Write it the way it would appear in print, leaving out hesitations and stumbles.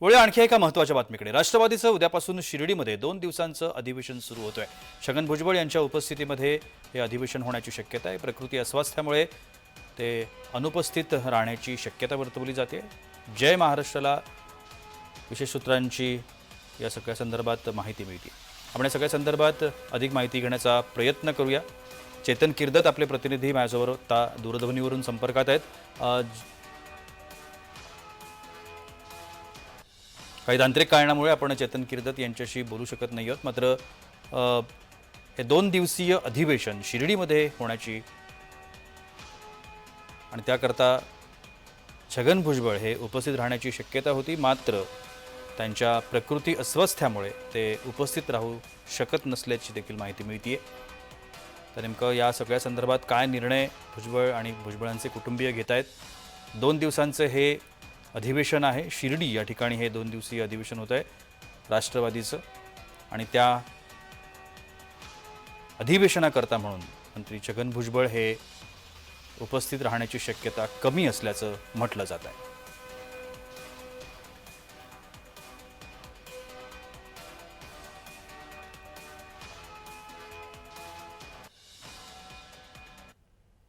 वळूया आणखी एका महत्त्वाच्या बातमीकडे। राष्ट्रवादीचं उद्यापासून शिर्डीमध्ये 2 दिवसांचं अधिवेशन सुरू होतंय। छगन भुजबळ यांच्या उपस्थितीमध्ये हे अधिवेशन होण्याची शक्यता आहे। प्रकृती अस्वास्थ्यामुळे ते अनुपस्थित राहण्याची शक्यता वर्तवली जाते। जय महाराष्ट्राला विशेष सूत्रांची या सगळ्या संदर्भात माहिती मिळते। आपण या सगळ्या संदर्भात अधिक माहिती घेण्याचा प्रयत्न करूया। चेतन किर्दत आपले प्रतिनिधी माझ्याबरोबर आता दूरध्वनीवरून संपर्कात आहेत। काही तांत्रिक कारणामुळे आपण चेतन किर्दत यांच्याशी बोलू शकत नाही आहोत। मात्र हे 2 दिवसीय अधिवेशन शिर्डीमध्ये होण्याची आणि त्याकरता छगन भुजबळ हे उपस्थित राहण्याची शक्यता होती। मात्र त्यांच्या प्रकृती अस्वास्थ्यामुळे ते उपस्थित राहू शकत नसल्याची देखील माहिती मिळते। तर नेमकं या सगळ्या संदर्भात काय निर्णय भुजबळ आणि भुजबळांचे कुटुंबीय घेत आहेत? 2 दिवसांचं हे अधिवेशन आहे। शिर्डी या ठिकाणी हे 2 दिवसीय अधिवेशन होत आहे राष्ट्रवादीचं आणि त्या अधिवेशनाकरता म्हणून मंत्री छगन भुजबळ हे उपस्थित राहण्याची शक्यता कमी असल्याचं म्हटलं जात आहे।